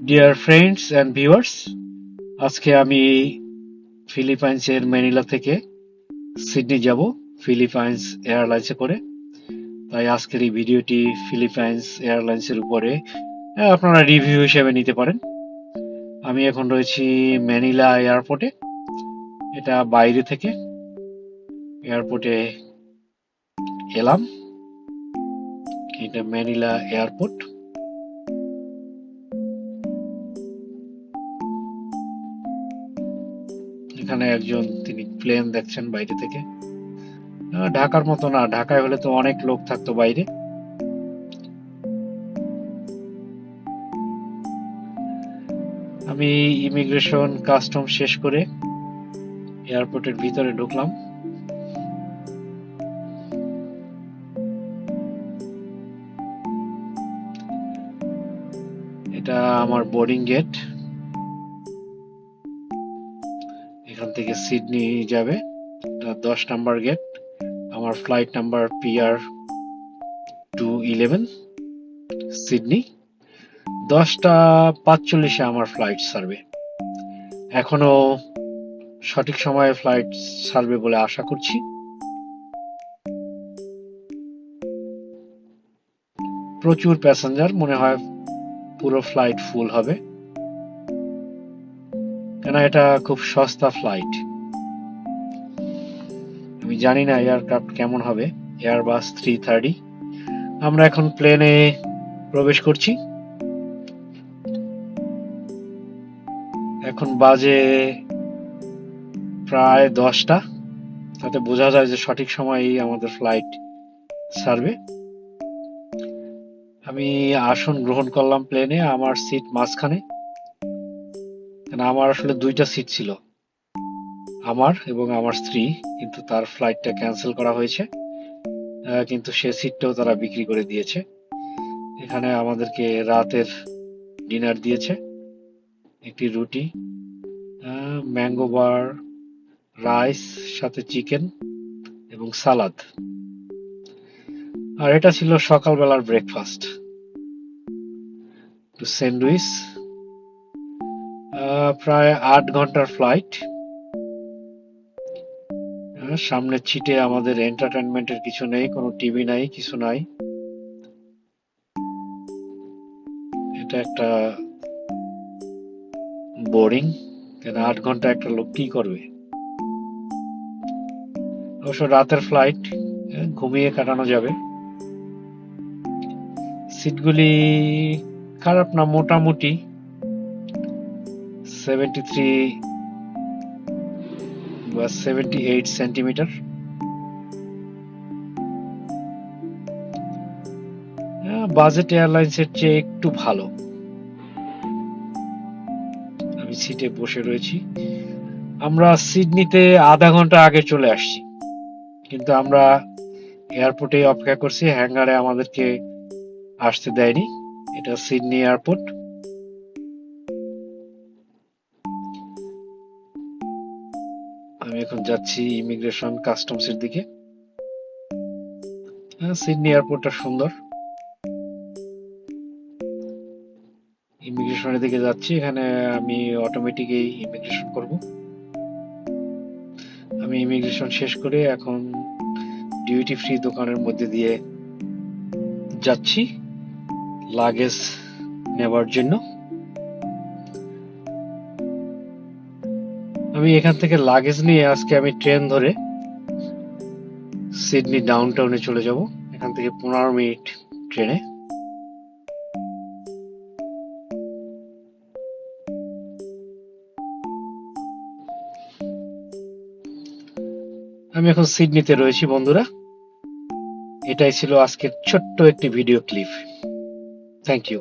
Dear friends and viewers, আজকে আমি ফিলিপাইন্সের Manila থেকে সিডনি যাব ফিলিপাইন্স এয়ারলাইন্সে করে। তাই আজকের এই ভিডিওটি ফিলিপাইন্স এয়ারলাইন্সের উপরে আপনারা রিভিউ হিসেবে নিতে পারেন। আমি এখন রয়েছি ম্যানিলা এয়ারপোর্টে। এটা বাইরে থেকে এয়ারপোর্টে এলাম। এটা ম্যানিলা এয়ারপোর্ট। এখানে একজন তিনি প্লেন দেখছেন বাইরে থেকে। ঢাকার মতো না, ঢাকায় হলে তো অনেক লোক থাকতো বাইরে। আমি ইমিগ্রেশন কাস্টম শেষ করে এয়ারপোর্টের ভিতরে ঢুকলাম। এটা আমার বোর্ডিং গেট। এখান থেকে সিডনি যাবে, 10 নাম্বার গেট। আমার ফ্লাইট নাম্বার PR211 সিডনি। 10:45 আমার ফ্লাইট ছাড়বে। এখনো সঠিক সময়ে ফ্লাইট ছাড়বে বলে আশা করছি। প্রচুর প্যাসেঞ্জার, মনে হয় পুরো ফ্লাইট ফুল হবে, কেন এটা খুব সস্তা ফ্লাইট। আমি জানি না এয়ারক্রাফট কেমন হবে, এয়ারবাস 330। আমরা এখন প্লেনে প্রবেশ করছি। এখন বাজে প্রায় 10টা। তাতে বোঝা যায় যে সঠিক সময়েই আমাদের ফ্লাইট ছাড়বে। আমি আসন গ্রহণ করলাম প্লেনে, আমার সিট মাঝখানে। আমার আসলে 2টা সিট ছিল, আমার এবং আমার স্ত্রী, কিন্তু তার ফ্লাইটটা ক্যান্সেল করা হয়েছে। কিন্তু সে সিটটাও তারা বিক্রি করে দিয়েছে। এখানে আমাদেরকে রাতের ডিনার দিয়েছে, একটি রুটি, ম্যাঙ্গো বার, রাইস, সাথে চিকেন এবং সালাদ। আর এটা ছিল সকালবেলার ব্রেকফাস্ট, স্যান্ডউইচ। প্রায় 8 ঘন্টার ফ্লাইট। সামনে ছিটে আমাদের এন্টারটেনমেন্টের কিছু নেই, কোনো টিভি নাই, কিছু নাই। এটা একটা বোরিং, কেন 8 ঘন্টা একটা লোক কি করবে। অবশ্য রাতের ফ্লাইট, ঘুমিয়ে কাটানো যাবে। সিটগুলি খারাপ না, মোটামুটি 73 বা 78 সেন্টিমিটার। বাজেট এয়ারলাইন্সের চেয়ে একটু ভালো। আমি সিটে বসে রয়েছি। আমরা সিডনিতে আধা ঘন্টা আগে চলে আসছি, কিন্তু আমরা এয়ারপোর্টে অপেক্ষা করছি, হ্যাঙ্গারে আমাদেরকে আসতে দেয়নি। এটা সিডনি এয়ারপোর্ট। আমি এখন যাচ্ছি ইমিগ্রেশন কাস্টমসের দিকে। সিডনি এয়ারপোর্টটা সুন্দর। ইমিগ্রেশনের দিকে যাচ্ছি। এখানে আমি অটোমেটিক ইমিগ্রেশন করব। আমি ইমিগ্রেশন শেষ করে এখন ডিউটি ফ্রি দোকানের মধ্যে দিয়ে যাচ্ছি লাগেজ নেবার জন্য। আমি এখান থেকে লাগেজ নিয়ে আজকে আমি ট্রেন ধরে সিডনি ডাউনটাউনে চলে যাব। এখান থেকে 15 মিনিট ট্রেনে। আমি এখন সিডনিতে রয়েছি বন্ধুরা। এটাই ছিল আজকের ছোট্ট একটি ভিডিও ক্লিপ। Thank you.